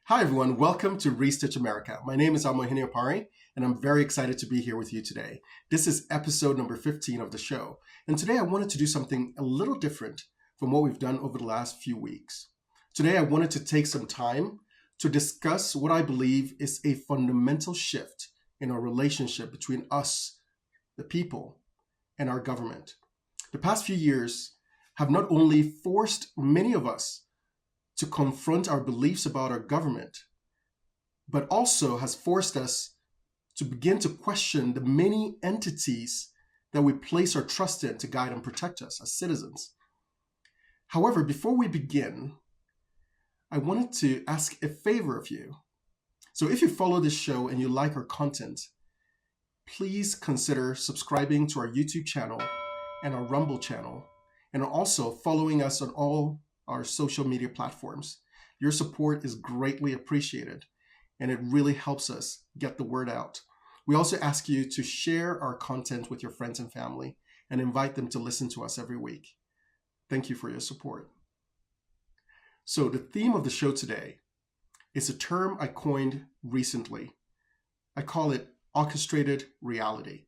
Hi, everyone. Welcome to Restitch America. My name is Ohene-Opare, and I'm very excited to be here with you today. This is episode number 15 of the show. And today I wanted to do something a little different from what we've done over the last few weeks. Today I wanted to take some time to discuss what I believe is a fundamental shift in our relationship between us, the people, and our government. The past few years have not only forced many of us to confront our beliefs about our government, but also has forced us to begin to question the many entities that we place our trust in to guide and protect us as citizens. However, before we begin, I wanted to ask a favor of you. So if you follow this show and you like our content, please consider subscribing to our YouTube channel and our Rumble channel, and also following us on all our social media platforms. Your support is greatly appreciated, and it really helps us get the word out. We also ask you to share our content with your friends and family and invite them to listen to us every week. Thank you for your support. So the theme of the show today is a term I coined recently. I call it Orchestrated Reality.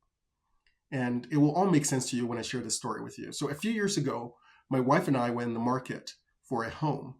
And it will all make sense to you when I share this story with you. So a few years ago, my wife and I went in the market for a home.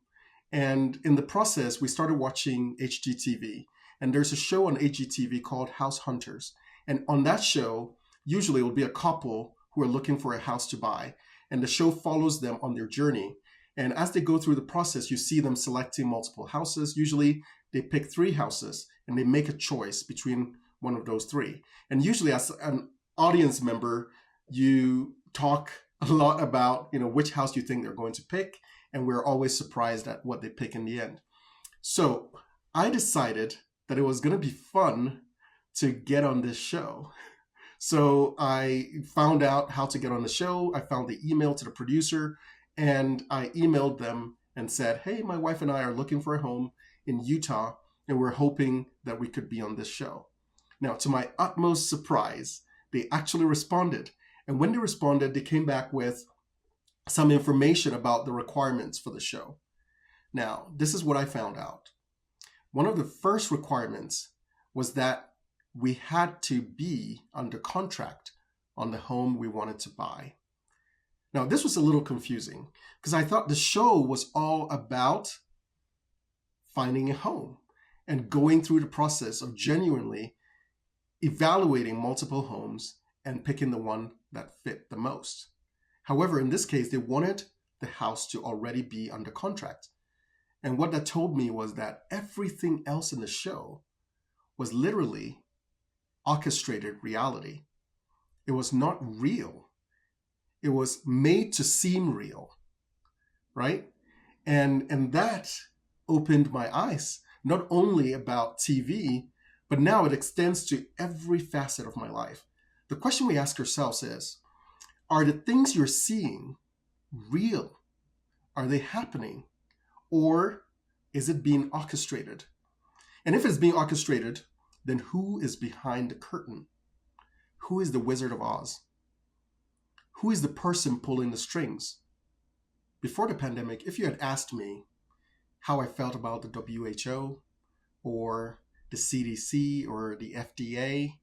And in the process, we started watching HGTV. And there's a show on HGTV called House Hunters. And on that show, usually it will be a couple who are looking for a house to buy. And the show follows them on their journey. And as they go through the process, you see them selecting multiple houses. Usually they pick 3 houses and they make a choice between one of those 3. And usually as an audience member, you talk a lot about, which house you think they're going to pick. And we're always surprised at what they pick in the end. So I decided that it was going to be fun to get on this show. So I found out how to get on the show. I found the email to the producer, and I emailed them and said, hey, my wife and I are looking for a home in Utah, and we're hoping that we could be on this show. Now, to my utmost surprise, they actually responded. And when they responded, they came back with some information about the requirements for the show. Now, this is what I found out. One of the first requirements was that we had to be under contract on the home we wanted to buy. Now, this was a little confusing because I thought the show was all about finding a home and going through the process of genuinely evaluating multiple homes and picking the one that fit the most. However, in this case, they wanted the house to already be under contract. And what that told me was that everything else in the show was literally orchestrated reality. It was not real. It was made to seem real, right? And that opened my eyes, not only about TV, but now it extends to every facet of my life. The question we ask ourselves is, are the things you're seeing real? Are they happening? Or is it being orchestrated? And if it's being orchestrated, then who is behind the curtain? Who is the Wizard of Oz? Who is the person pulling the strings? Before the pandemic, if you had asked me how I felt about the WHO or the CDC or the FDA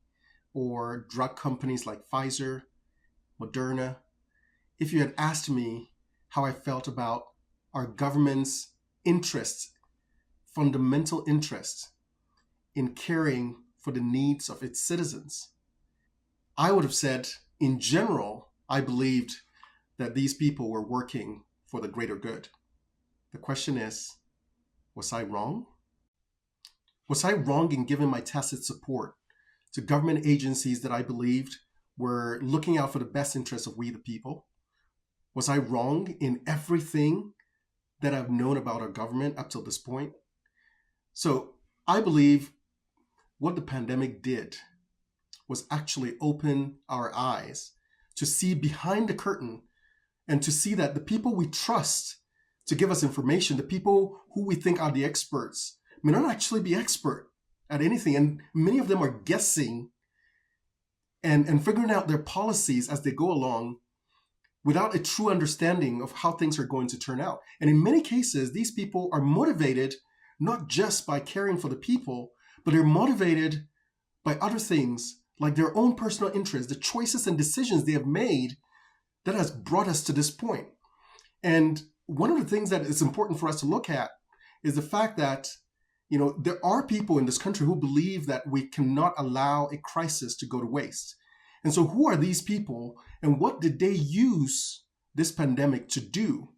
or drug companies like Pfizer, Moderna, if you had asked me how I felt about our government's interests, fundamental interests in caring for the needs of its citizens, I would have said, in general, I believed that these people were working for the greater good. The question is, was I wrong? Was I wrong in giving my tacit support to government agencies that I believed were looking out for the best interests of we the people? Was I wrong in everything that I've known about our government up till this point? So I believe what the pandemic did was actually open our eyes to see behind the curtain and to see that the people we trust to give us information, the people who we think are the experts, may not actually be expert at anything. And many of them are guessing and figuring out their policies as they go along without a true understanding of how things are going to turn out. And in many cases, these people are motivated not just by caring for the people, but they're motivated by other things like their own personal interests, the choices and decisions they have made that has brought us to this point. And one of the things that is important for us to look at is the fact that, there are people in this country who believe that we cannot allow a crisis to go to waste. And so who are these people, and what did they use this pandemic to do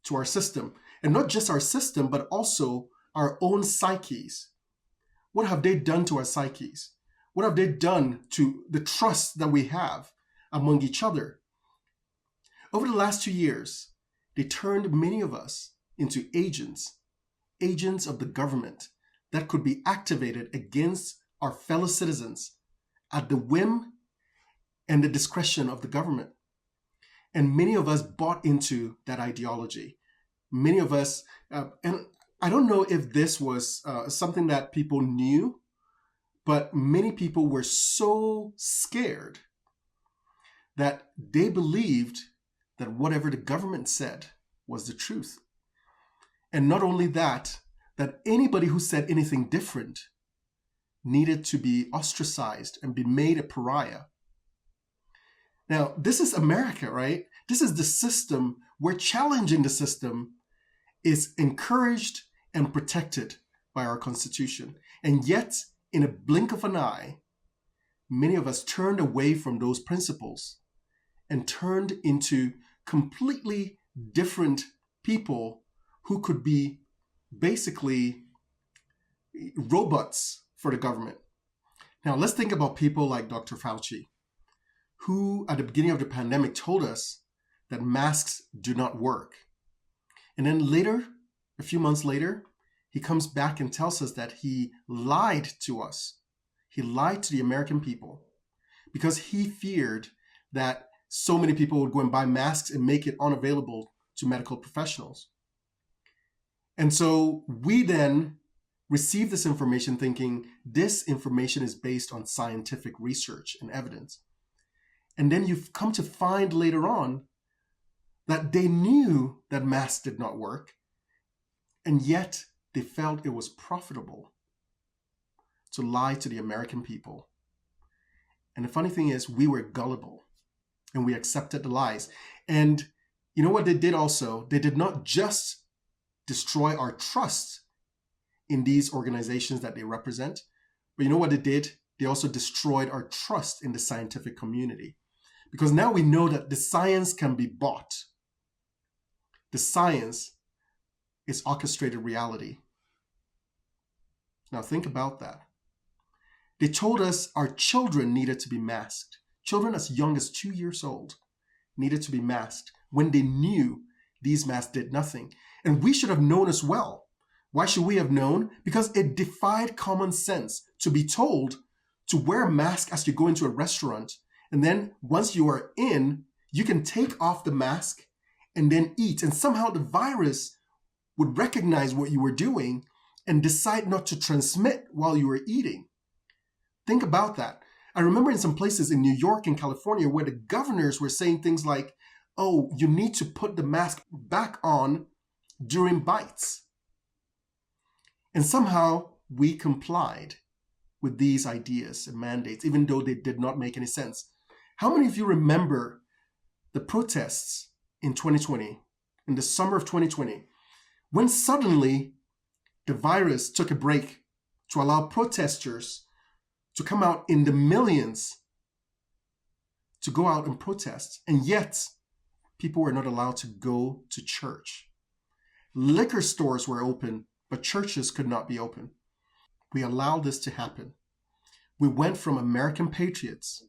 to our system? And not just our system, but also our own psyches. What have they done to our psyches? What have they done to the trust that we have among each other? Over the last 2 years, they turned many of us into agents of the government that could be activated against our fellow citizens at the whim and the discretion of the government. And many of us bought into that ideology. Many of us, and I don't know if this was something that people knew, but many people were so scared that they believed that whatever the government said was the truth. And not only that anybody who said anything different needed to be ostracized and be made a pariah. Now, this is America, right? This is the system where challenging the system is encouraged and protected by our Constitution. And yet, in a blink of an eye, many of us turned away from those principles and turned into completely different people who could be basically robots for the government. Now, let's think about people like Dr. Fauci, who at the beginning of the pandemic told us that masks do not work. And then later, a few months later, he comes back and tells us that he lied to us. He lied to the American people because he feared that so many people would go and buy masks and make it unavailable to medical professionals. And so we then receive this information thinking this information is based on scientific research and evidence. And then you've come to find later on that they knew that masks did not work, and yet they felt it was profitable to lie to the American people. And the funny thing is, we were gullible and we accepted the lies. And you know what they did also? They did not just destroy our trust in these organizations that they represent, but you know what they did? They also destroyed our trust in the scientific community. Because now we know that the science can be bought. The science is orchestrated reality. Now think about that. They told us our children needed to be masked. Children as young as 2 years old needed to be masked when they knew these masks did nothing. And we should have known as well. Why should we have known? Because it defied common sense to be told to wear a mask as you go into a restaurant. And then once you are in, you can take off the mask and then eat. And somehow the virus would recognize what you were doing and decide not to transmit while you were eating. Think about that. I remember in some places in New York and California where the governors were saying things like, oh, you need to put the mask back on during bites. And somehow we complied with these ideas and mandates, even though they did not make any sense. How many of you remember the protests in 2020, in the summer of 2020, when suddenly the virus took a break to allow protesters to come out in the millions to go out and protest, and yet people were not allowed to go to church. Liquor stores were open, but churches could not be open. We allowed this to happen. We went from American patriots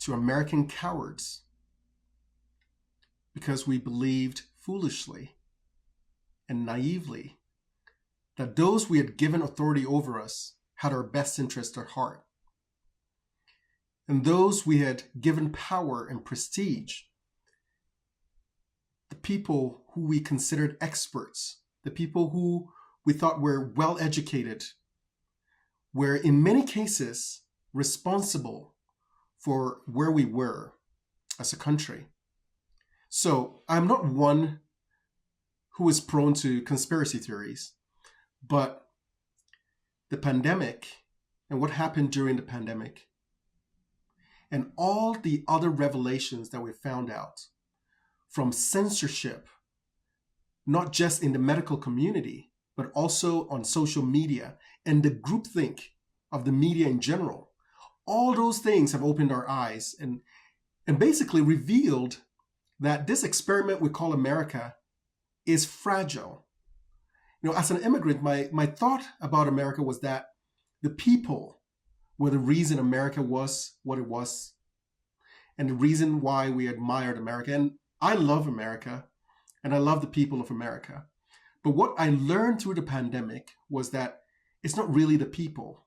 to American cowards because we believed foolishly and naively that those we had given authority over us had our best interest at heart. And those we had given power and prestige, the people who we considered experts, the people who we thought were well educated, were in many cases responsible for where we were as a country. So I'm not one who is prone to conspiracy theories. But the pandemic and what happened during the pandemic and all the other revelations that we found out from censorship, not just in the medical community, but also on social media and the groupthink of the media in general, all those things have opened our eyes and basically revealed that this experiment we call America is fragile. As an immigrant, my thought about America was that the people were the reason America was what it was and the reason why we admired America. And I love America and I love the people of America. But what I learned through the pandemic was that it's not really the people.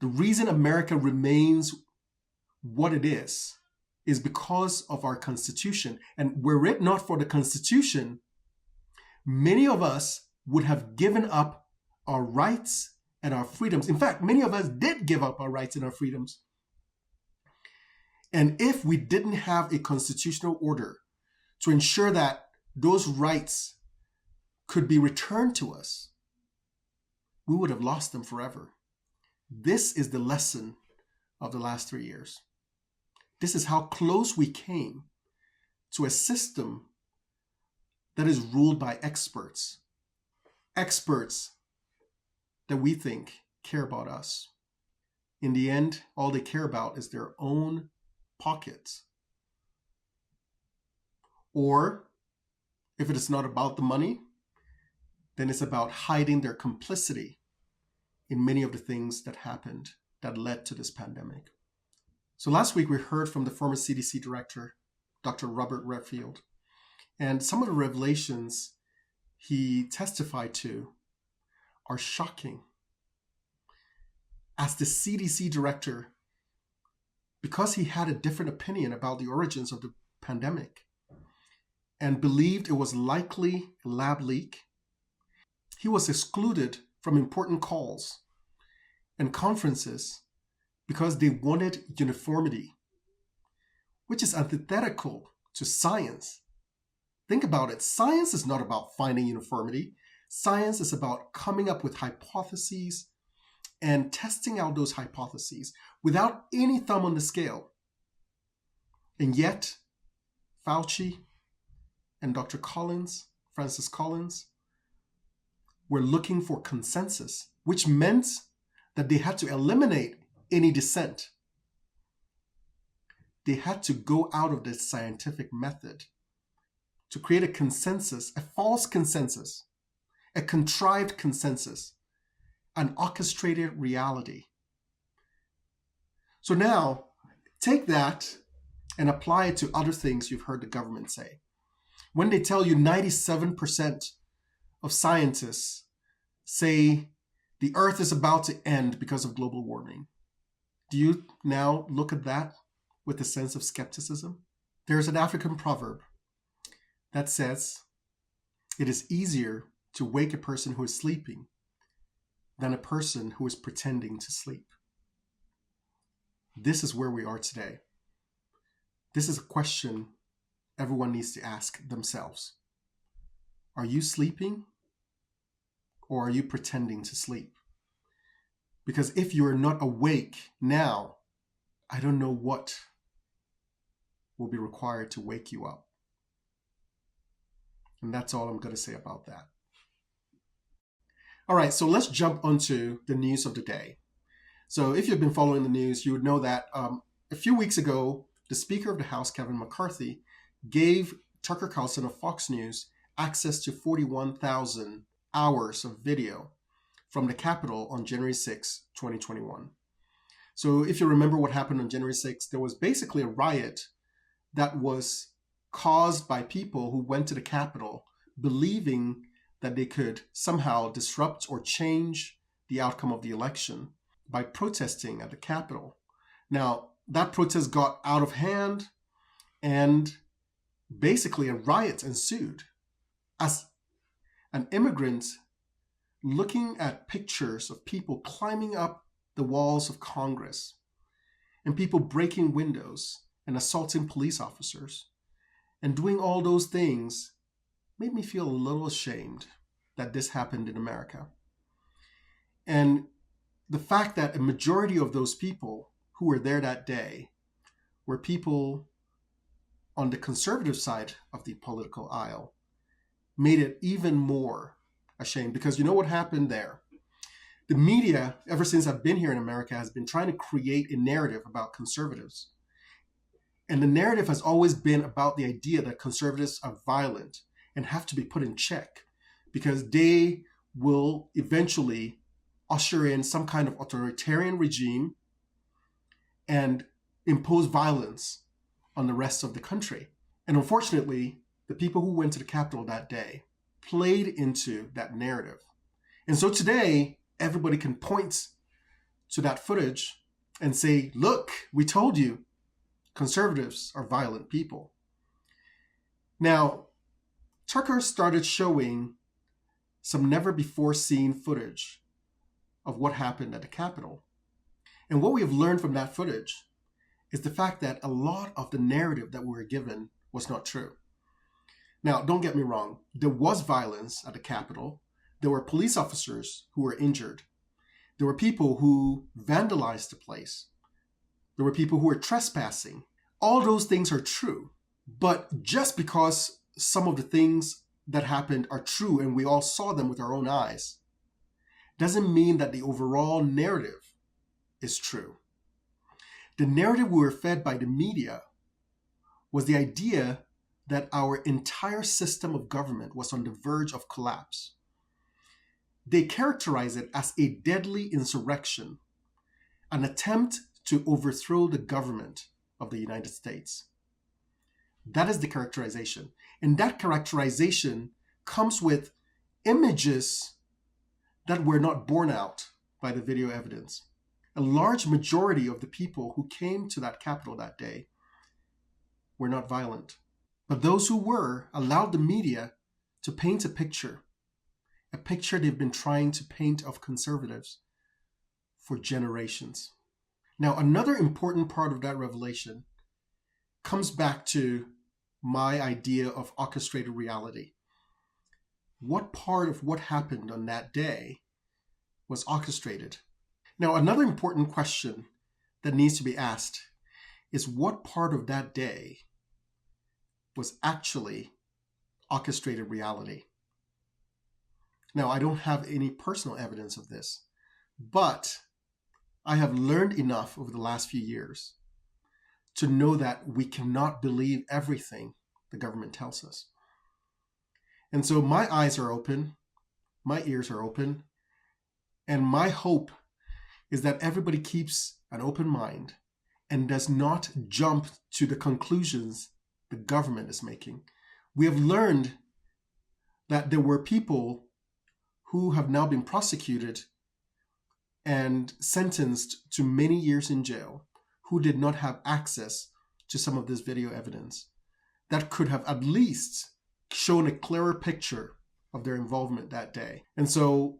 The reason America remains what it is because of our Constitution. And were it not for the Constitution, many of us would have given up our rights and our freedoms. In fact, many of us did give up our rights and our freedoms. And if we didn't have a constitutional order to ensure that those rights could be returned to us, we would have lost them forever. This is the lesson of the last 3 years. This is how close we came to a system that is ruled by experts. Experts that we think care about us. In the end, all they care about is their own pockets. Or if it is not about the money, then it's about hiding their complicity in many of the things that happened that led to this pandemic. So last week we heard from the former CDC director, Dr. Robert Redfield, and some of the revelations he testified to are shocking. As the CDC director, because he had a different opinion about the origins of the pandemic and believed it was likely a lab leak, he was excluded from important calls and conferences because they wanted uniformity, which is antithetical to science. Think about it. Science is not about finding uniformity. Science is about coming up with hypotheses and testing out those hypotheses without any thumb on the scale. And yet, Fauci and Dr. Francis Collins, were looking for consensus, which meant that they had to eliminate any dissent. They had to go out of the scientific method to create a consensus, a false consensus, a contrived consensus, an orchestrated reality. So now, take that and apply it to other things you've heard the government say. When they tell you 97% of scientists say the earth is about to end because of global warming, do you now look at that with a sense of skepticism? There's an African proverb that says, it is easier to wake a person who is sleeping than a person who is pretending to sleep. This is where we are today. This is a question everyone needs to ask themselves. Are you sleeping or are you pretending to sleep? Because if you are not awake now, I don't know what will be required to wake you up. And that's all I'm going to say about that. All right, so let's jump onto the news of the day. So if you've been following the news, you would know that a few weeks ago, the Speaker of the House, Kevin McCarthy, gave Tucker Carlson of Fox News access to 41,000 hours of video from the Capitol on January 6, 2021. So if you remember what happened on January 6, there was basically a riot that was caused by people who went to the Capitol believing that they could somehow disrupt or change the outcome of the election by protesting at the Capitol. Now, that protest got out of hand and basically a riot ensued. As an immigrant looking at pictures of people climbing up the walls of Congress and people breaking windows and assaulting police officers and doing all those things made me feel a little ashamed. that this happened in America. And the fact that a majority of those people who were there that day were people on the conservative side of the political aisle made it even more a shame, because you know what happened there? The media, ever since I've been here in America, has been trying to create a narrative about conservatives. And the narrative has always been about the idea that conservatives are violent and have to be put in check because they will eventually usher in some kind of authoritarian regime and impose violence on the rest of the country. And unfortunately, the people who went to the Capitol that day played into that narrative. And so today, everybody can point to that footage and say, look, we told you, conservatives are violent people. Now, Tucker started showing some never-before-seen footage of what happened at the Capitol. And what we have learned from that footage is the fact that a lot of the narrative that we were given was not true. Now, don't get me wrong. There was violence at the Capitol. There were police officers who were injured. There were people who vandalized the place. There were people who were trespassing. All those things are true. But just because some of the things that happened are true and we all saw them with our own eyes, doesn't mean that the overall narrative is true. The narrative we were fed by the media was the idea that our entire system of government was on the verge of collapse. They characterize it as a deadly insurrection, an attempt to overthrow the government of the United States. That is the characterization. And that characterization comes with images that were not borne out by the video evidence. A large majority of the people who came to that Capitol that day were not violent. But those who were allowed the media to paint a picture they've been trying to paint of conservatives for generations. Now, another important part of that revelation comes back to my idea of orchestrated reality. What part of what happened on that day was orchestrated? Now, another important question that needs to be asked is what part of that day was actually orchestrated reality? Now, I don't have any personal evidence of this, but I have learned enough over the last few years to know that we cannot believe everything the government tells us. And so my eyes are open, my ears are open, and my hope is that everybody keeps an open mind and does not jump to the conclusions the government is making. We have learned that there were people who have now been prosecuted and sentenced to many years in jail who did not have access to some of this video evidence that could have at least shown a clearer picture of their involvement that day. And so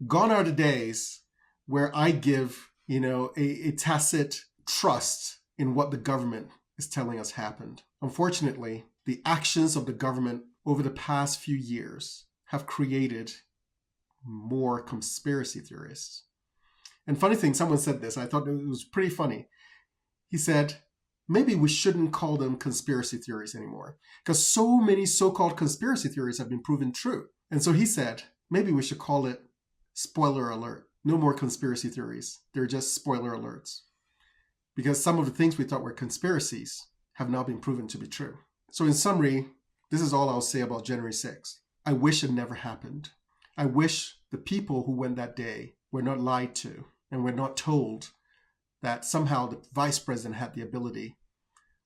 gone are the days where I give, a tacit trust in what the government is telling us happened. Unfortunately, the actions of the government over the past few years have created more conspiracy theorists. And funny thing, someone said this, I thought it was pretty funny. He said, maybe we shouldn't call them conspiracy theories anymore because so many so-called conspiracy theories have been proven true. And so he said, maybe we should call it spoiler alert. No more conspiracy theories. They're just spoiler alerts. Because some of the things we thought were conspiracies have now been proven to be true. So in summary, this is all I'll say about January 6th. I wish it never happened. I wish the people who went that day were not lied to and were not told that somehow the vice president had the ability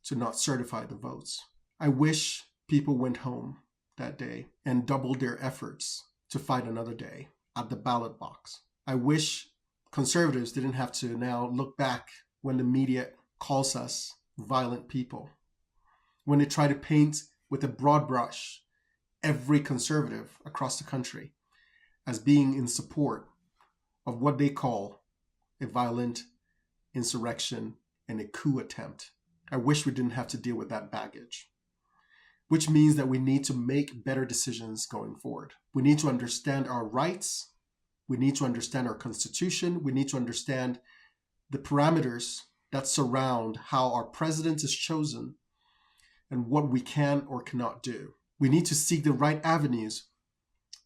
to not certify the votes. I wish people went home that day and doubled their efforts to fight another day at the ballot box. I wish conservatives didn't have to now look back when the media calls us violent people, when they try to paint with a broad brush every conservative across the country as being in support of what they call a violent insurrection and a coup attempt. I wish we didn't have to deal with that baggage. which means that we need to make better decisions going forward. We need to understand our rights. We need to understand our Constitution. We need to understand the parameters that surround how our president is chosen and what we can or cannot do. We need to seek the right avenues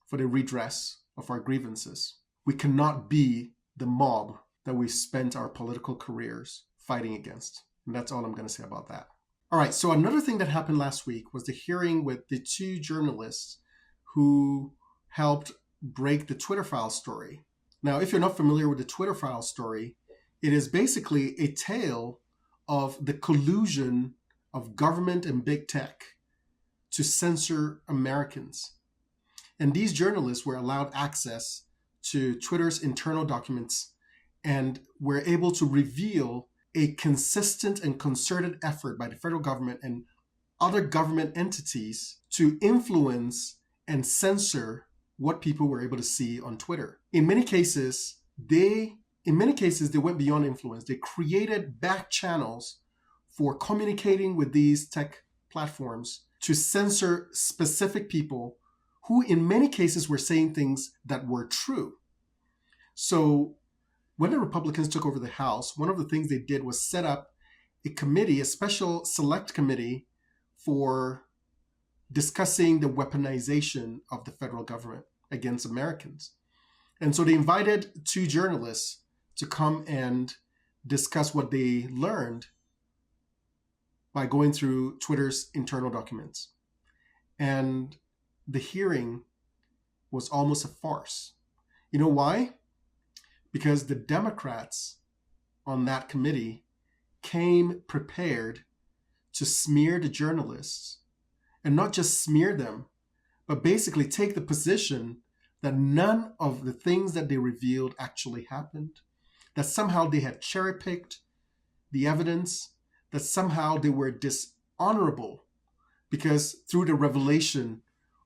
for the redress of our grievances. We cannot be the mob that we spent our political careers fighting against. And that's all I'm going to say about that. All right, so another thing that happened last week was the hearing with the two journalists who helped break the Twitter file story. Now, if you're not familiar with the Twitter file story, it is basically a tale of the collusion of government and big tech to censor Americans. And these journalists were allowed access to Twitter's internal documents and were able to reveal a consistent and concerted effort by the federal government and other government entities to influence and censor what people were able to see on Twitter. In many cases, they went beyond influence. They created back channels for communicating with these tech platforms to censor specific people who in many cases were saying things that were true. So when the Republicans took over the House, one of the things they did was set up a committee, a special select committee for discussing the weaponization of the federal government against Americans. And so they invited two journalists to come and discuss what they learned by going through Twitter's internal documents. And the hearing was almost a farce. You know why? Because the Democrats on that committee came prepared to smear the journalists, and not just smear them, but basically take the position that none of the things that they revealed actually happened, that somehow they had cherry-picked the evidence, that somehow they were dishonorable because through the revelation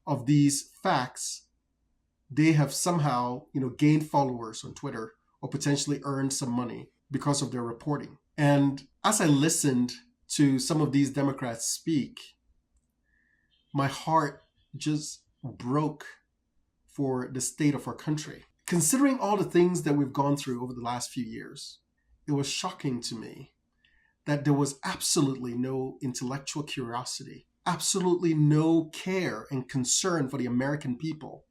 of these facts, they have somehow, gained followers on Twitter or potentially earned some money because of their reporting. And as I listened to some of these Democrats speak, my heart just broke for the state of our country. Considering all the things that we've gone through over the last few years, it was shocking to me that there was absolutely no intellectual curiosity, absolutely no care and concern for the American people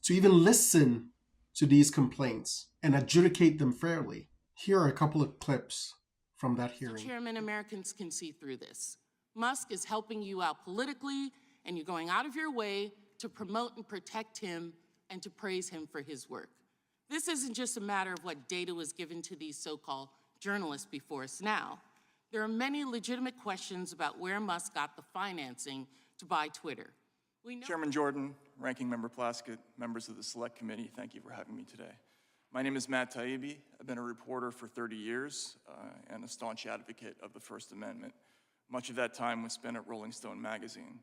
to even listen to these complaints and adjudicate them fairly. Here are a couple of clips from that hearing. Chairman, Americans can see through this. Musk is helping you out politically, and you're going out of your way to promote and protect him and to praise him for his work. This isn't just a matter of what data was given to these so-called journalists before us now. There are many legitimate questions about where Musk got the financing to buy Twitter. Chairman Jordan, Ranking Member Plaskett, members of the Select Committee, thank you for having me today. My name is Matt Taibbi. I've been a reporter for 30 years and a staunch advocate of the First Amendment. Much of that time was spent at Rolling Stone magazine.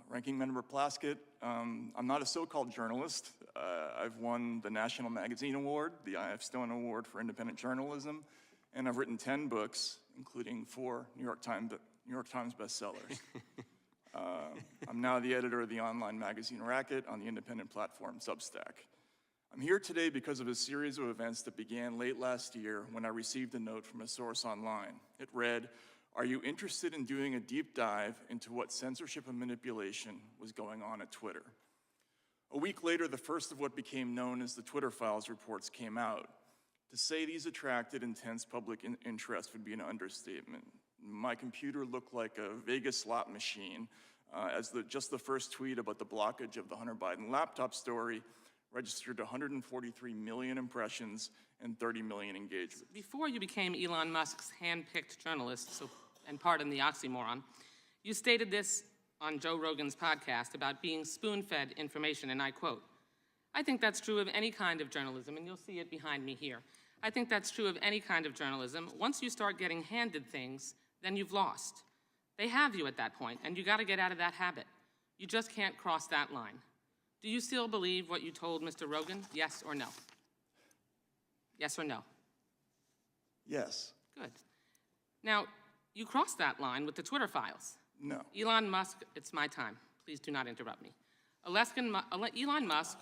Ranking Member Plaskett, I'm not a so-called journalist. I've won the National Magazine Award, the I.F. Stone Award for Independent Journalism, and I've written 10 books, including 4 New York Times bestsellers. I'm now the editor of the online magazine Racket on the independent platform Substack. I'm here today because of a series of events that began late last year when I received a note from a source online. It read, "Are you interested in doing a deep dive into what censorship and manipulation was going on at Twitter?" A week later, the first of what became known as the Twitter Files reports came out. To say these attracted intense public interest would be an understatement. My computer looked like a Vegas slot machine as just the first tweet about the blockage of the Hunter Biden laptop story registered 143 million impressions and 30 million engagements. Before you became Elon Musk's hand-picked journalist, and pardon the oxymoron, you stated this on Joe Rogan's podcast about being spoon-fed information, and I quote, "I think that's true of any kind of journalism," and you'll see it behind me here. "I think that's true of any kind of journalism. Once you start getting handed things, then you've lost. They have you at that point, and you got to get out of that habit. You just can't cross that line. Do you still believe what you told Mr. Rogan? Yes or no?" Yes or no? Yes. Good. Now, you crossed that line with the Twitter Files. No. Elon Musk, it's my time. Please do not interrupt me. Elon Musk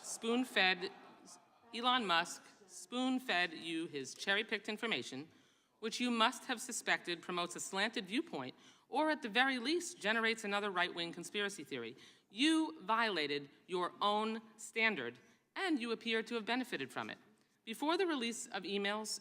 spoon-fed you his cherry-picked information, which you must have suspected promotes a slanted viewpoint, or at the very least generates another right-wing conspiracy theory. You violated your own standard, and you appear to have benefited from it. Before the release of the emails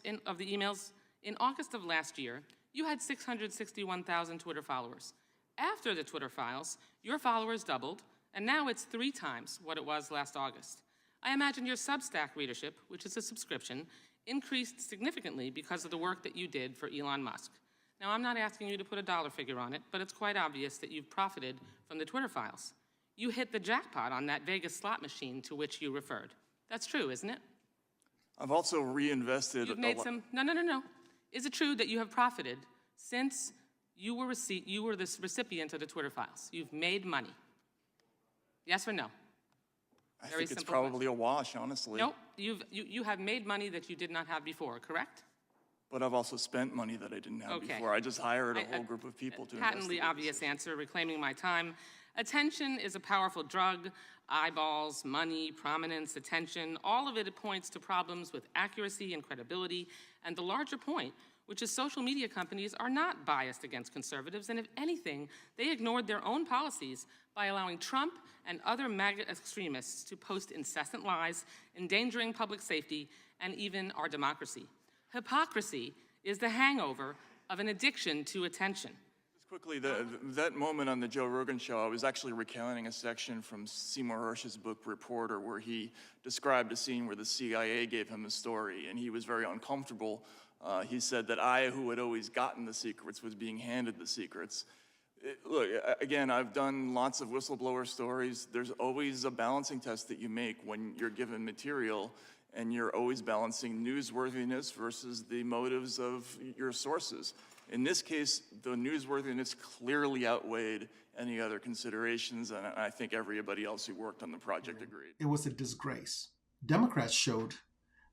in August of last year, you had 661,000 Twitter followers. After the Twitter files, your followers doubled, and now it's 3 times what it was last August. I imagine your Substack readership, which is a subscription, increased significantly because of the work that you did for Elon Musk. Now, I'm not asking you to put a dollar figure on it, but it's quite obvious that you've profited from the Twitter files. You hit the jackpot on that Vegas slot machine to which you referred. That's true, isn't it? I've also reinvested. You've made some. No. Is it true that you have profited since you were the recipient of the Twitter files? You've made money. Yes or no? I think it's probably a wash, honestly. No, you have made money that you did not have before, correct? But I've also spent money that I didn't have before. I just hired a whole group of people to investigate. Patently obvious answer, reclaiming my time. Attention is a powerful drug. Eyeballs, money, prominence, attention, all of it points to problems with accuracy and credibility. And the larger point, which is social media companies are not biased against conservatives, and if anything, they ignored their own policies by allowing Trump and other MAGA extremists to post incessant lies, endangering public safety and even our democracy. Hypocrisy is the hangover of an addiction to attention. Just quickly, that moment on the Joe Rogan show, I was actually recounting a section from Seymour Hersh's book, Reporter, where he described a scene where the CIA gave him a story, and he was very uncomfortable. He said that I, who had always gotten the secrets, was being handed the secrets. Look, again, I've done lots of whistleblower stories. There's always a balancing test that you make when you're given material, and you're always balancing newsworthiness versus the motives of your sources. In this case, the newsworthiness clearly outweighed any other considerations, and I think everybody else who worked on the project agreed. It was a disgrace. Democrats showed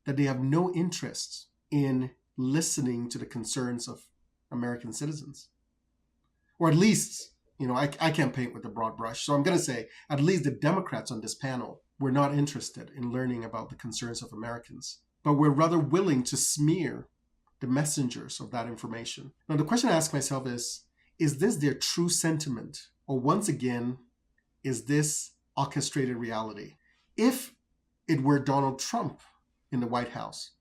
that they have no interest in listening to the concerns of American citizens. Or at least, I can't paint with a broad brush, so I'm going to say at least the Democrats on this panel were not interested in learning about the concerns of Americans, but were rather willing to smear the messengers of that information. Now, the question I ask myself is this their true sentiment? Or once again, is this orchestrated reality? If it were Donald Trump in the White House,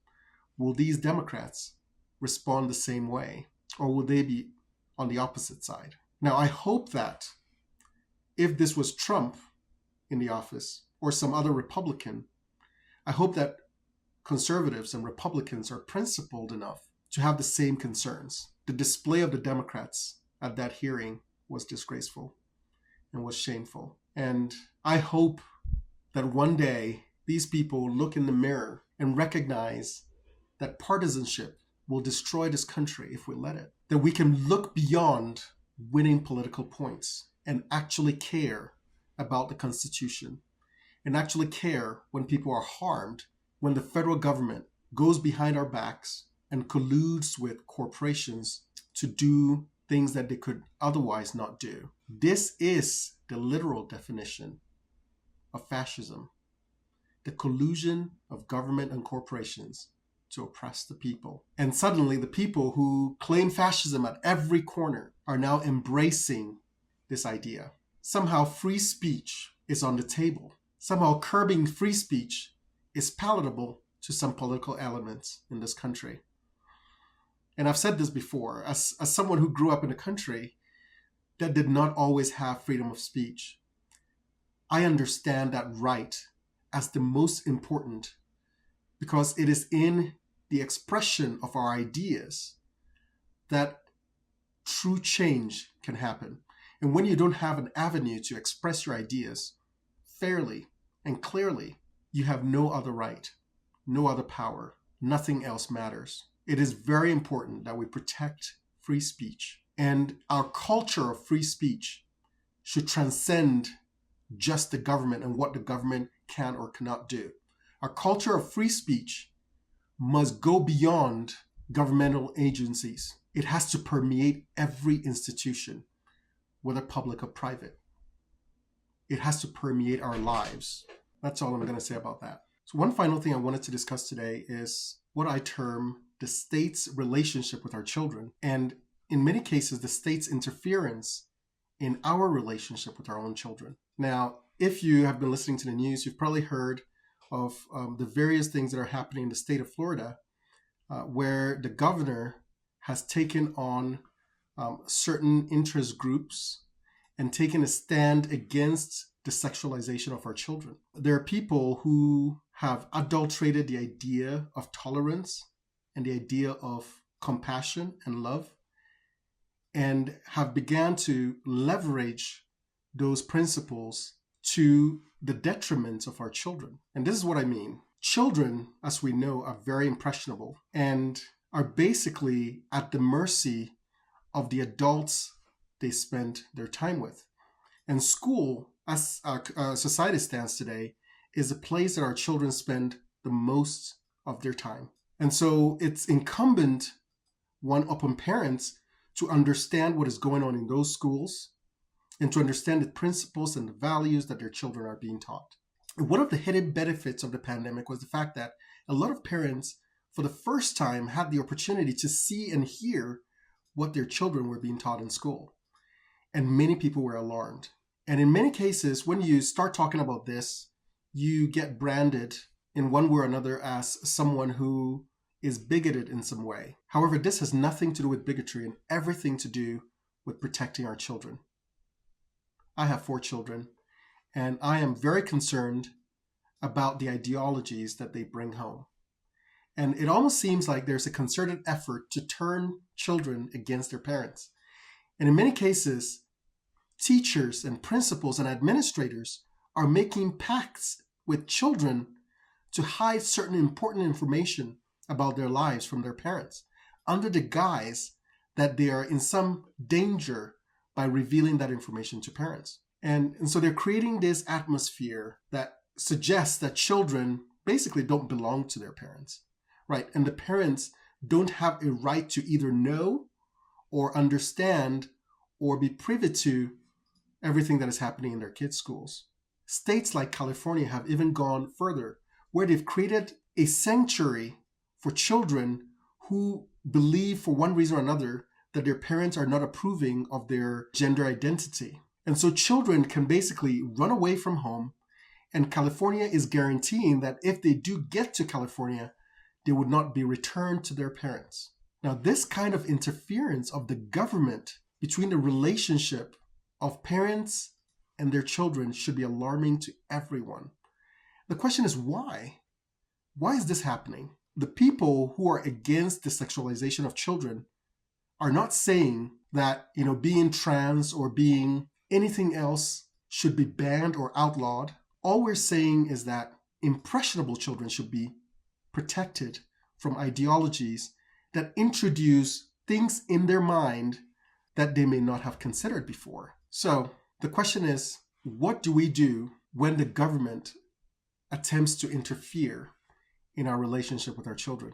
will these Democrats respond the same way? Or will they be on the opposite side? Now, I hope that if this was Trump in the office or some other Republican, I hope that conservatives and Republicans are principled enough to have the same concerns. The display of the Democrats at that hearing was disgraceful and was shameful. And I hope that one day these people look in the mirror and recognize that partisanship will destroy this country if we let it. That we can look beyond winning political points and actually care about the Constitution and actually care when people are harmed, when the federal government goes behind our backs and colludes with corporations to do things that they could otherwise not do. This is the literal definition of fascism. The collusion of government and corporations to oppress the people. And suddenly the people who claim fascism at every corner are now embracing this idea. Somehow free speech is on the table. Somehow curbing free speech is palatable to some political elements in this country. And I've said this before, as someone who grew up in a country that did not always have freedom of speech, I understand that right as the most important because it is in the expression of our ideas that true change can happen. And when you don't have an avenue to express your ideas fairly and clearly, you have no other right, no other power, nothing else matters. It is very important that we protect free speech. And our culture of free speech should transcend just the government and what the government can or cannot do. Our culture of free speech must go beyond governmental agencies. It has to permeate every institution. whether public or private. It has to permeate our lives. That's all I'm going to say about that. So one final thing I wanted to discuss today is what I term the state's relationship with our children, and in many cases, the state's interference in our relationship with our own children. Now, if you have been listening to the news, you've probably heard of the various things that are happening in the state of Florida, where the governor has taken on certain interest groups and taken a stand against the sexualization of our children. There are people who have adulterated the idea of tolerance and the idea of compassion and love, and have begun to leverage those principles to the detriment of our children. And this is what I mean. Children, as we know, are very impressionable and are basically at the mercy of the adults they spend their time with. And school, as our society stands today, is a place that our children spend the most of their time. And so it's incumbent upon parents to understand what is going on in those schools and to understand the principles and the values that their children are being taught. And one of the hidden benefits of the pandemic was the fact that a lot of parents, for the first time, had the opportunity to see and hear what their children were being taught in school. And many people were alarmed. And in many cases, when you start talking about this, you get branded in one way or another as someone who is bigoted in some way. However, this has nothing to do with bigotry and everything to do with protecting our children. I have 4 children, and I am very concerned about the ideologies that they bring home. And it almost seems like there's a concerted effort to turn children against their parents. And in many cases, teachers and principals and administrators are making pacts with children to hide certain important information about their lives from their parents, under the guise that they are in some danger by revealing that information to parents. And so they're creating this atmosphere that suggests that children basically don't belong to their parents, right? And the parents don't have a right to either know or understand or be privy to everything that is happening in their kids' schools. States like California have even gone further, where they've created a sanctuary for children who believe for one reason or another that their parents are not approving of their gender identity. And so children can basically run away from home, and California is guaranteeing that if they do get to California, they would not be returned to their parents. Now, this kind of interference of the government between the relationship of parents and their children should be alarming to everyone. The question is why? Why is this happening? The people who are against the sexualization of children are not saying that, being trans or being anything else should be banned or outlawed. All we're saying is that impressionable children should be protected from ideologies that introduce things in their mind that they may not have considered before. So the question is, what do we do when the government attempts to interfere in our relationship with our children?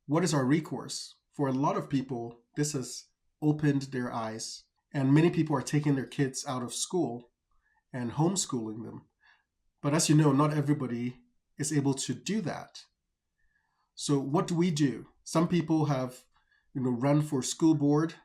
What is our recourse? For a lot of people, this has opened their eyes, and many people are taking their kids out of school and homeschooling them. But as you know, not everybody is able to do that. So what do we do? Some people have, run for school board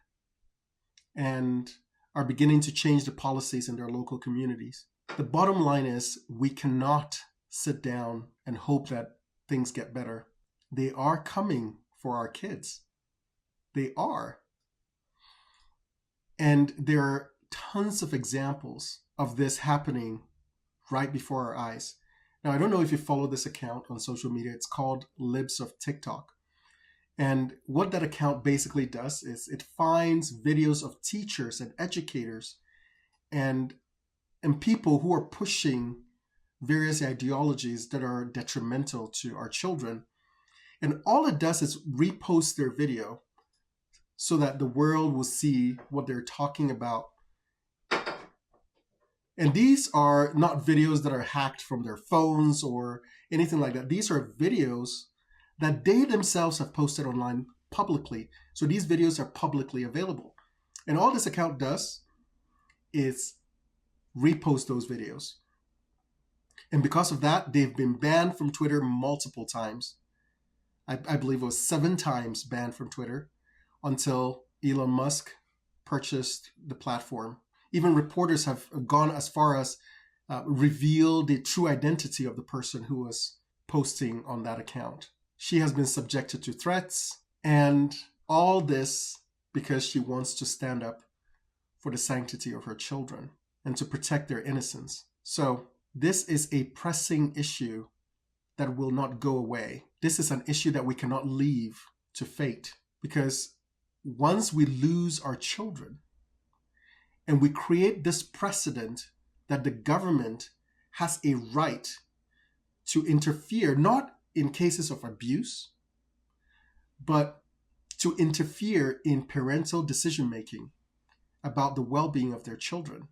and are beginning to change the policies in their local communities. The bottom line is we cannot sit down and hope that things get better. They are coming for our kids. They are. And there are tons of examples of this happening right before our eyes. Now, I don't know if you follow this account on social media. It's called Libs of TikTok. And what that account basically does is it finds videos of teachers and educators and people who are pushing various ideologies that are detrimental to our children. And all it does is repost their video so that the world will see what they're talking about. And these are not videos that are hacked from their phones or anything like that. These are videos that they themselves have posted online publicly. So these videos are publicly available. And all this account does is repost those videos. And because of that, they've been banned from Twitter multiple times. I believe it was 7 times banned from Twitter until Elon Musk purchased the platform. Even reporters have gone as far as reveal the true identity of the person who was posting on that account. She has been subjected to threats, and all this because she wants to stand up for the sanctity of her children and to protect their innocence. So this is a pressing issue that will not go away. This is an issue that we cannot leave to fate, because once we lose our children and we create this precedent that the government has a right to interfere, not in cases of abuse, but to interfere in parental decision-making about the well-being of their children.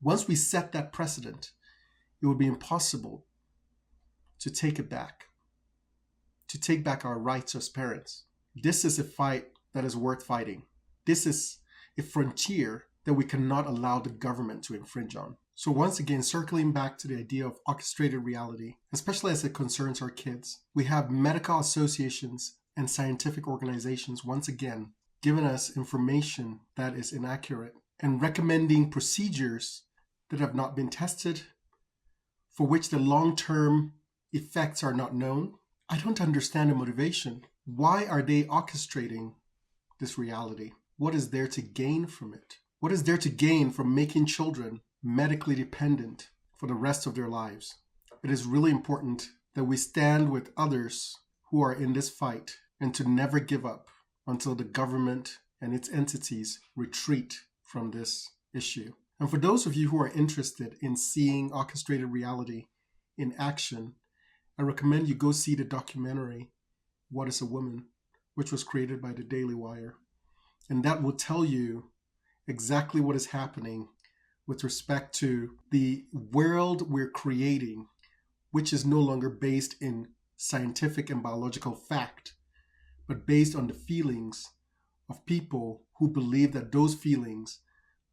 Once we set that precedent, it will be impossible to take it back, to take back our rights as parents. This is a fight that is worth fighting. This is a frontier that we cannot allow the government to infringe on. So once again, circling back to the idea of orchestrated reality, especially as it concerns our kids, we have medical associations and scientific organizations once again giving us information that is inaccurate and recommending procedures that have not been tested, for which the long-term effects are not known. I don't understand the motivation. Why are they orchestrating this reality? What is there to gain from it? What is there to gain from making children medically dependent for the rest of their lives? It is really important that we stand with others who are in this fight and to never give up until the government and its entities retreat from this issue. And for those of you who are interested in seeing orchestrated reality in action, I recommend you go see the documentary, What is a Woman?, which was created by the Daily Wire. And that will tell you exactly what is happening with respect to the world we're creating, which is no longer based in scientific and biological fact, but based on the feelings of people who believe that those feelings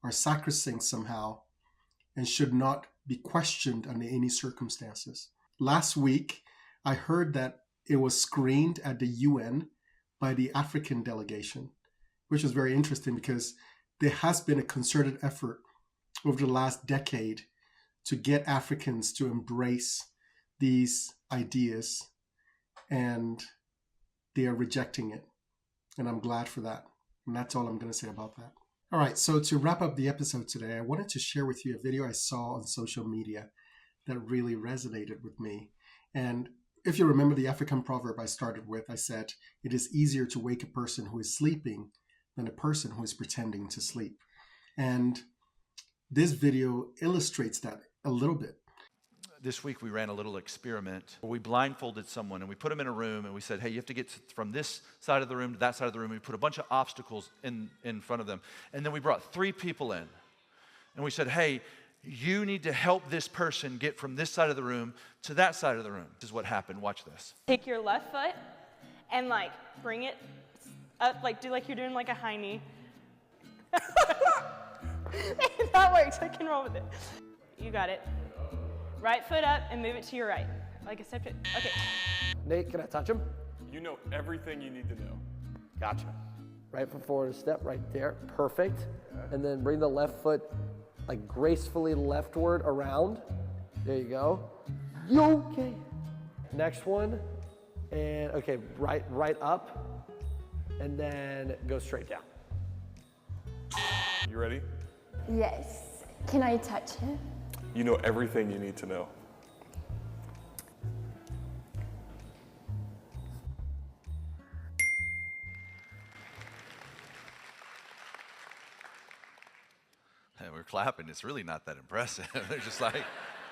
are sacrosanct somehow and should not be questioned under any circumstances. Last week, I heard that it was screened at the UN by the African delegation, which was very interesting because there has been a concerted effort over the last decade to get Africans to embrace these ideas, and they are rejecting it. And I'm glad for that. And that's all I'm going to say about that. All right, so to wrap up the episode today, I wanted to share with you a video I saw on social media that really resonated with me. And if you remember the African proverb I started with, I said, it is easier to wake a person who is sleeping than a person who is pretending to sleep. And this video illustrates that a little bit. This week we ran a little experiment where we blindfolded someone and we put them in a room and we said, hey, you have to get from this side of the room to that side of the room. We put a bunch of obstacles in front of them. And then we brought 3 people in and we said, hey, you need to help this person get from this side of the room to that side of the room. This is what happened. Watch this. Take your left foot and bring it up, do like you're doing a high knee. That works, I can roll with it. You got it. Right foot up and move it to your right. Like a step to, okay. Nate, can I touch him? You know everything you need to know. Gotcha. Right foot forward, a step right there. Perfect. And then bring the left foot gracefully leftward around. There you go. Okay. Next one. And okay, right up. And then go straight down. You ready? Yes. Can I touch him? You know everything you need to know. And we're clapping. It's really not that impressive. They're just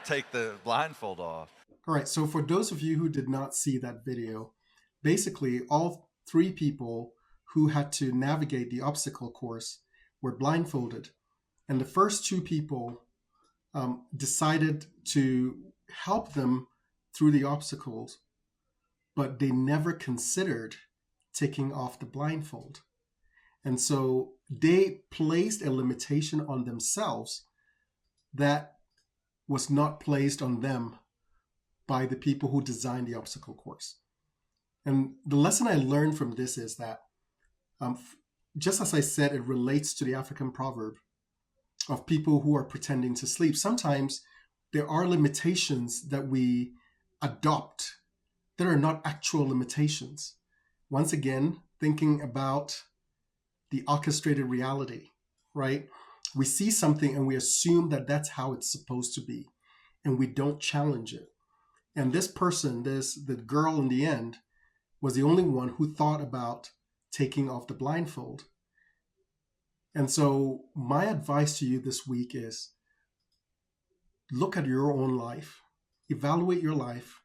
take the blindfold off. All right, so for those of you who did not see that video, basically all 3 people who had to navigate the obstacle course were blindfolded. And the first 2 people decided to help them through the obstacles, but they never considered taking off the blindfold. And so they placed a limitation on themselves that was not placed on them by the people who designed the obstacle course. And the lesson I learned from this is that, just as I said, it relates to the African proverb of people who are pretending to sleep. Sometimes there are limitations that we adopt that are not actual limitations. Once again, thinking about the orchestrated reality, right? We see something and we assume that that's how it's supposed to be, and we don't challenge it. And this person, the girl in the end, was the only one who thought about taking off the blindfold. And so my advice to you this week is look at your own life, evaluate your life,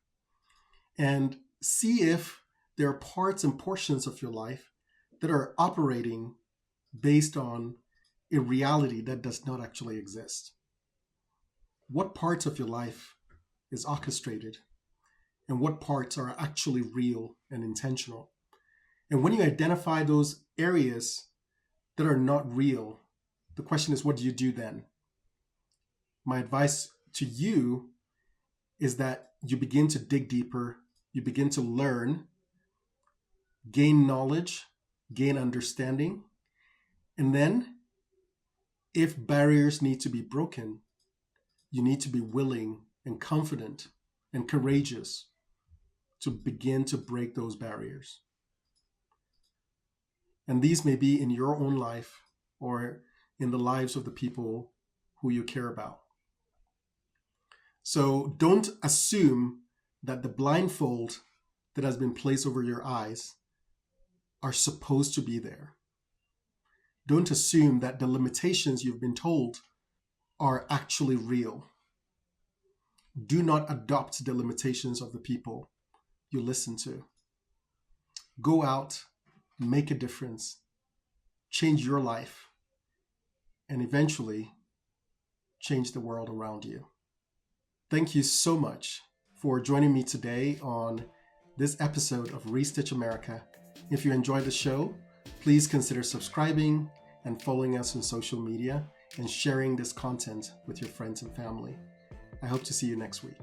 and see if there are parts and portions of your life that are operating based on a reality that does not actually exist. What parts of your life is orchestrated, and what parts are actually real and intentional? And when you identify those areas that are not real, the question is, what do you do then? My advice to you is that you begin to dig deeper, you begin to learn, gain knowledge, gain understanding, and then if barriers need to be broken, you need to be willing and confident and courageous to begin to break those barriers. And these may be in your own life or in the lives of the people who you care about. So don't assume that the blindfold that has been placed over your eyes are supposed to be there. Don't assume that the limitations you've been told are actually real. Do not adopt the limitations of the people you listen to. Go out, make a difference, change your life, and eventually change the world around you. Thank you so much for joining me today on this episode of Restitch America. If you enjoyed the show, please consider subscribing and following us on social media and sharing this content with your friends and family. I hope to see you next week.